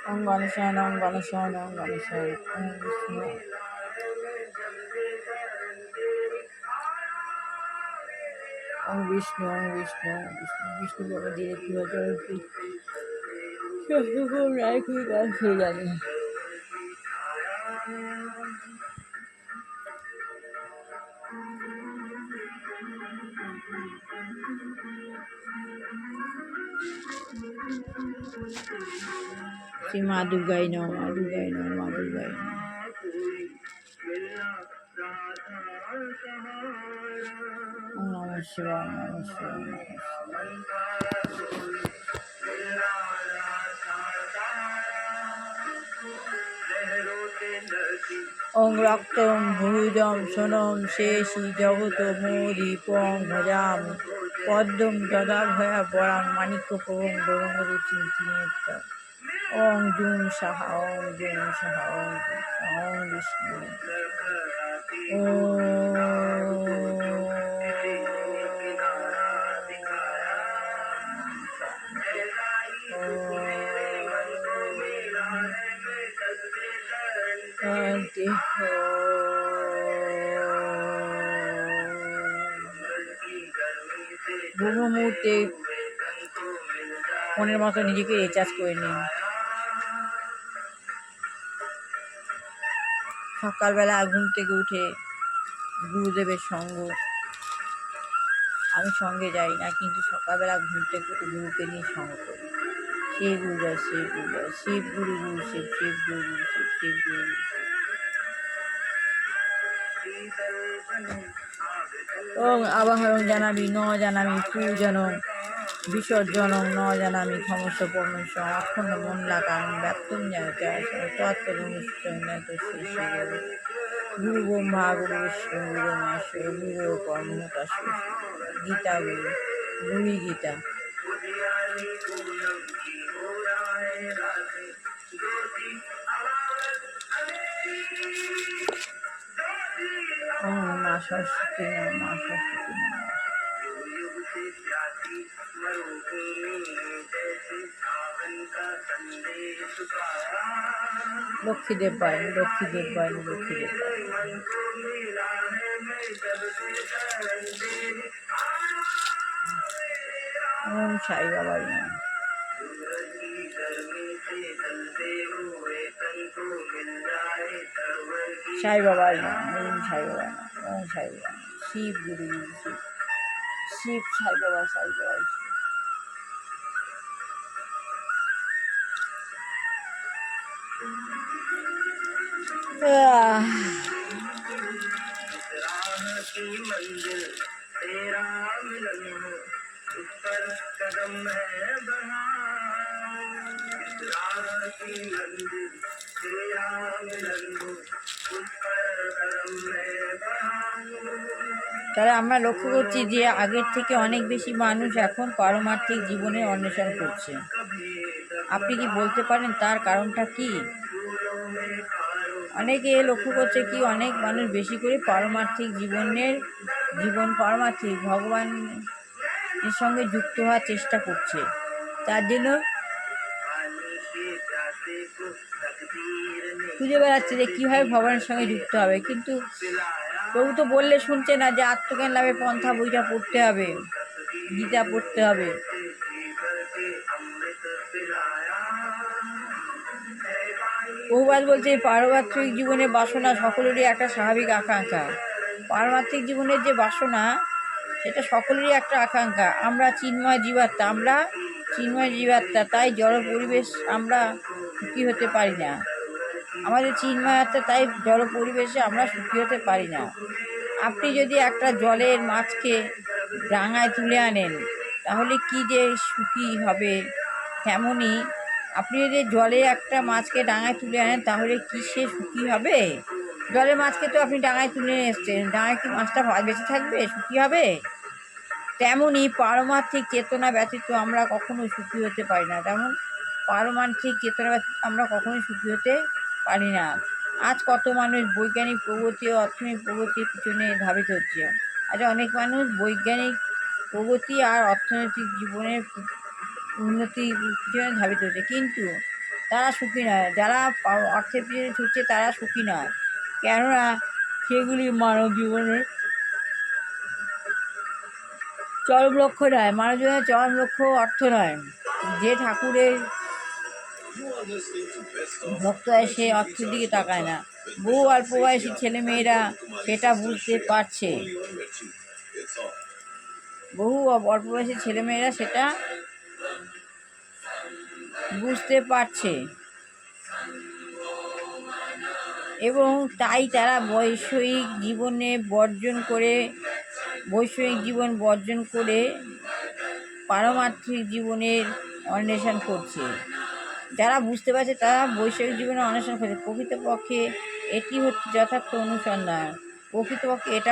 ওম গণেশায় নমঃ গণেশায় নমঃ গণেশায় ওম বিষ্ণু ওম বিষ্ণু ওম বিষ্ণু বিষ্ণু বিষ্ণু বলে দিলে কি হয় রায় খুবই গাছ হয়ে জানি শ্রী মা দুর্গায় নমঃ মা দুর্গায় নমঃ মা দুর্গায় নমঃ ওম নমঃ শিবায় নমঃ শিবায় নমঃ ওং রক্তং ভুজং সোনম শেষি জগত মোদীপং ভজামি পদ্মং যদাভয়া বরাং মাণিক্যপ্রভং গৌরঙ্গরুচিং চিনেত্য ওং জুং সাহা ওং জুং সাহা ওং জুং সাহা ওং বিষ্ণু শান্তি বহু মুহূর্তে মনের মতো নিজেকে রিচার্জ করে নিন। সকালবেলা ঘুম থেকে উঠে গুরুদেবের সঙ্গ, আমি সঙ্গে যাই না, কিন্তু সকালবেলা ঘুম থেকে উঠে গুরুকে নিয়ে সঙ্গ করি। শিব গুরু জয় শিব গুরু জয় শিব গুরু গুরু শিব শিব গুরু গুরু শিব শিব গুরু গুরু শিব। ওং আবাহরং জানামি ন জানামি পূজনং বিসর্জনং ন জানামি ক্ষমস্ব পরমেশ্ব অখণ্ড মন্ডলা কারণ ব্যক্তং জানতে তত্ত্বনিশ্চয় গুরু ব্রহ্মা গুরু বিষ্ণু গুরু মহেশ্বর গুরু পরমহংস গীতা গুরু গুরু গীতা। ওম মা সরস্বতী নমঃ মা সরস্বতী নমঃ। লক্ষ্মীদেব বায়ন লক্ষ্মীদেব বায়ন লক্ষ্মীদেব বায়ন। ওম সাই বাবাই নমঃ। সাই বাবাই নমঃ ওম সাই বাবাই নমঃ ওম সাই বাবাই শিব গুরু শিব শিব সাই বাবা সাই বাবাই। তাহলে আমরা লক্ষ্য করছি যে আগের থেকে অনেক বেশি মানুষ এখন পারমার্থিক জীবনের অন্বেষণ করছে। আপনি কি বলতে পারেন তার কারণটা কি? অনেকে লক্ষ্য করছে কি অনেক মানুষ বেশি করে পারমার্থিক পারমার্থিক ভগবানের সঙ্গে যুক্ত হওয়ার চেষ্টা করছে। তার জন্য খুঁজে বেড়াচ্ছে যে কীভাবে ভগবানের সঙ্গে যুক্ত হবে, কিন্তু প্রভু তো বললে শুনছে না যে আত্মজ্ঞান লাভের পন্থা বইটা পড়তে হবে, গীতা পড়তে হবে। বহুবার বলছে পারমার্থিক জীবনের বাসনা সকলেরই একটা স্বাভাবিক আকাঙ্ক্ষা। পারমার্থিক জীবনের যে বাসনা সেটা সকলেরই একটা আকাঙ্ক্ষা। আমরা চিন্ময় জীবাত্মা, তাই জড় পরিবেশ আমরা সুখী হতে পারি না। আমাদের চিন্ময় আত্মা, তাই জড় পরিবেশে আমরা সুখী হতে পারি না। আপনি যদি একটা জলের মাছকে ডাঙায় তুলে আনেন তাহলে কি যে সুখী হবে, তেমনই আপনি যদি জলে একটা মাছকে ডাঙায় তুলে আনেন তাহলে কি সে সুখী হবে? জলের মাছকে তো আপনি ডাঙায় তুলে এসছেন, ডাঙায় কি মাছটা বেঁচে থাকবে, সুখী হবে? তেমনই পারমার্থিক চেতনা ব্যতীত আমরা কখনো সুখী হতে পারি না। তেমন পারমার্থিক চেতনা ব্যতীত আমরা কখনোই সুখী হতে পারি না। আজ কত মানুষ বৈজ্ঞানিক প্রগতি ও অর্থনৈতিক প্রগতির পিছনে ধাবিত হচ্ছে। আজ অনেক মানুষ বৈজ্ঞানিক প্রগতি আর অর্থনৈতিক জীবনের উন্নতির পিছনে ধাবিত হচ্ছে, কিন্তু তারা সুখী নয়, যারা অর্থের পিছনে ছুটছে তারা সুখী নয়, কেননা সেগুলি মানব জীবনের চরম লক্ষ্য নয়। মানব জীবনের চরম লক্ষ্য অর্থ নয়। যে ঠাকুরের ভক্ত হয় সে অর্থের দিকে তাকায় না। বহু অল্প বয়সী ছেলেমেয়েরা সেটা বুঝতে পারছে, বহু অল্প বয়সী ছেলেমেয়েরা সেটা বুঝতে পারছে এবং তাই তারা বৈষয়িক জীবন বর্জন করে পারমার্থিক জীবনের অন্বেষণ করছে। যারা বুঝতে পারছে তারা বৈষয়িক জীবনে অন্বেষণ করছে। প্রকৃতপক্ষে এটা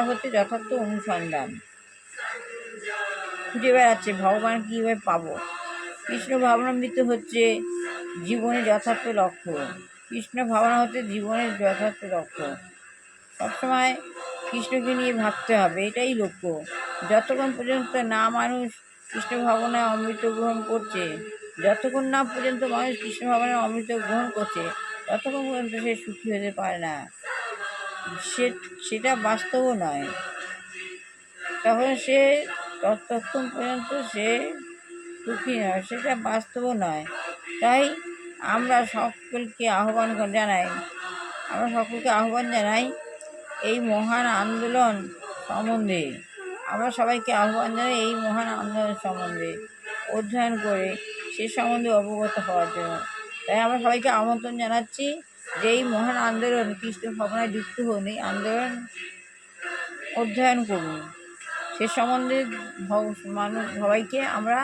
হচ্ছে যথার্থ অনুসন্ধান। খুঁজে বেড়াচ্ছে ভগবান কীভাবে পাবো। কৃষ্ণ ভাবনামৃত হচ্ছে জীবনের যথার্থ লক্ষ্য। কৃষ্ণ ভাবনা হচ্ছে জীবনের যথার্থ লক্ষ্য। সবসময় কৃষ্ণকে নিয়ে ভাবতে হবে, এটাই লক্ষ্য। যতক্ষণ পর্যন্ত না মানুষ কৃষ্ণ ভাবনায় অমৃত গ্রহণ করছে, যতক্ষণ না পর্যন্ত মানুষ কৃষ্ণ ভাবনায় অমৃত গ্রহণ করছে, ততক্ষণ পর্যন্ত সে সুখী হতে পারে না। সেটা বাস্তবও নয়। ততক্ষণ পর্যন্ত সে সুখী নয়, সেটা বাস্তবও নয়। তাই আমরা সকলকে আহ্বান জানাই এই মহান আন্দোলন সম্বন্ধে। আমরা সবাইকে আহ্বান জানাই এই মহান আন্দোলন সম্বন্ধে অধ্যয়ন করে সে সম্বন্ধে অবগত হওয়ার জন্য। তাই আমরা সবাইকে আমন্ত্রণ জানাচ্ছি যে এই মহান আন্দোলন কৃষ্ণ ভাবনায় যুক্ত হন, এই আন্দোলন অধ্যয়ন করুন। সে সম্বন্ধে সবাইকে আমরা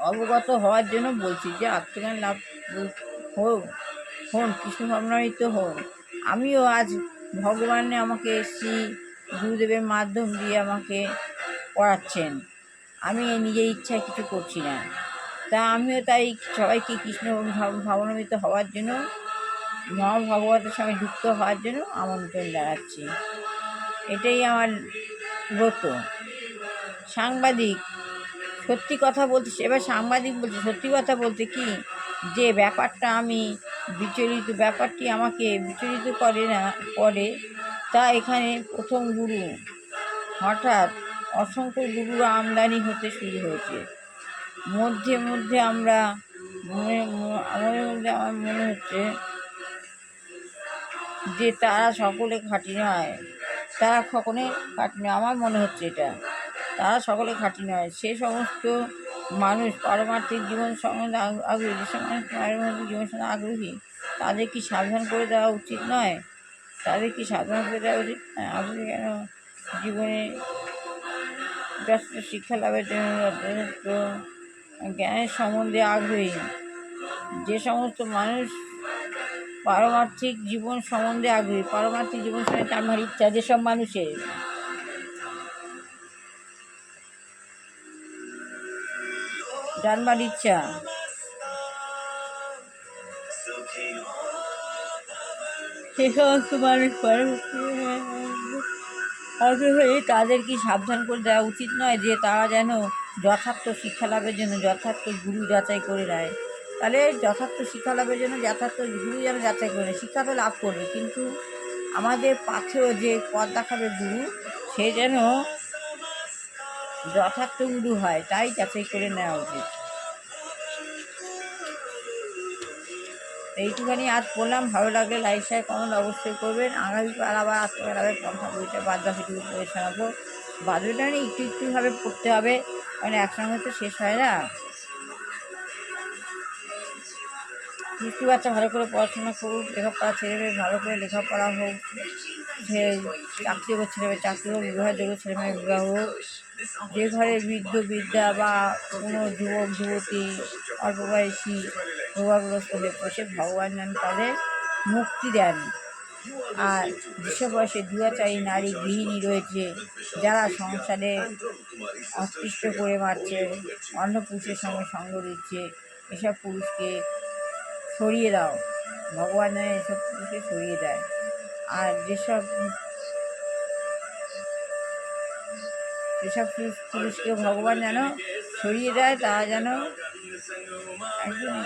অবগত হওয়ার জন্য বলছি যে আত্মজ্ঞান লাভ হন, কৃষ্ণ ভাবনামৃত হন। আমিও আজ ভগবানে আমাকে শ্রী গুরুদেবের মাধ্যম দিয়ে আমাকে পড়াচ্ছেন। আমি নিজের ইচ্ছায় কিছু করছি না। আমিও তাই সবাইকে কৃষ্ণ ভাবনামৃত হওয়ার জন্য, মহাভাগবতের সঙ্গে যুক্ত হওয়ার জন্য আমন্ত্রণ জানাচ্ছি। এটাই আমার ব্রত। সাংবাদিক সত্যি কথা বলতে, এবার সাংবাদিক বলছে সত্যি কথা বলতে কি, যে ব্যাপারটি আমাকে বিচলিত করে তা এখানে প্রথম গুরু। হঠাৎ অসংখ্য গুরু আমদানি হতে শুরু হয়েছে। মধ্যে মধ্যে আমার মনে হচ্ছে যে তারা সকলে খাঁটি নয়। আমার মনে হচ্ছে তারা সকলে খাঁটি নয়। সে সমস্ত মানুষ পারমার্থিক জীবন সম্বন্ধে আগ্রহী, যেসব মানুষ পারমার্থিক জীবন সম্বন্ধে আগ্রহী, তাদের কি সাবধান করে দেওয়া উচিত নয়? আপনি কেন জীবনে যথেষ্ট শিক্ষা লাভের জন্য যথেষ্ট জ্ঞানের সম্বন্ধে আগ্রহী, যে সমস্ত মানুষ পারমার্থিক জীবন সম্বন্ধে আগ্রহী, পারমার্থিক জীবন সম্বন্ধে আমার ইচ্ছা, যেসব মানুষের জানবার ইচ্ছা, সে সমস্ত মানুষ আগ্রহী, তাদের কি সাবধান করে দেওয়া উচিত নয় যে তারা যেন যথার্থ শিক্ষা লাভের জন্য যথার্থ গুরু যাচাই করে নেয়? তাহলে যথার্থ শিক্ষা লাভের জন্য যথার্থ গুরু যেন যাচাই করে নেয়। শিক্ষা তো লাভ করবে, কিন্তু আমাদের পাথেও যে পথ দেখাবে গুরু, সে যেন যথার্থ গুরু হয়, তাই যাচাই করে নেওয়া উচিত। এইটুখানি আজ বললাম। ভালো লাগলে লাইক শেয়ার কমেন্ট অবশ্যই করবেন। আগামীকাল আবার আত্মজ্ঞান লাভের পন্থা বইটা বাদবাকিটুকু পড়ে শোনাবো। বাদবাকিটা একটুভাবে পড়তে হবে, মানে একসঙ্গে তো শেষ হয় না। মিষ্টি বাচ্চা ভালো করে পড়াশোনা করুক, লেখাপড়া ছেলেমেয়ে ভালো করে লেখাপড়া হোক, চাকরিযোগ্য ছেলেমেয়ে চাকরি হোক, বিবাহযোগ্য ছেলেমেয়ে বিবাহ হোক। যে ঘরে বৃদ্ধা বা কোনো যুবক যুবতী অল্প বয়সী রোগাগ্রস্ত হয়ে পড়ে, ভগবান যেন তাদের মুক্তি দেন। আর যেসব বয়সে দুরাচারী নারী গৃহিণী রয়েছে, যারা সংসারে অতিষ্ঠ করে মারছে, অন্য পুরুষের সঙ্গে সঙ্গ দিচ্ছে, এসব পুরুষকে সরিয়ে দাও। ভগবান যেন এসব পুরুষকে সরিয়ে দেয়। আর যেসব পুরুষকে ভগবান যেন সরিয়ে দেয়, তারা যেন একদম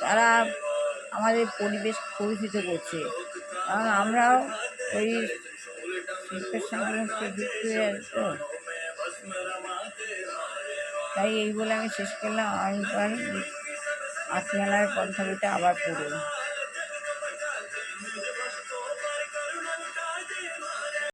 তারা আমাদের পরিবেশ কলুষিত করছে, কারণ আমরাও ওই শিল্পের সঙ্গে যুক্ত হয়ে আছি তো। তাই এই বলে আমি শেষ করলাম। আমি পারি আজমেলার কণ্ঠটা আবার পড়ব।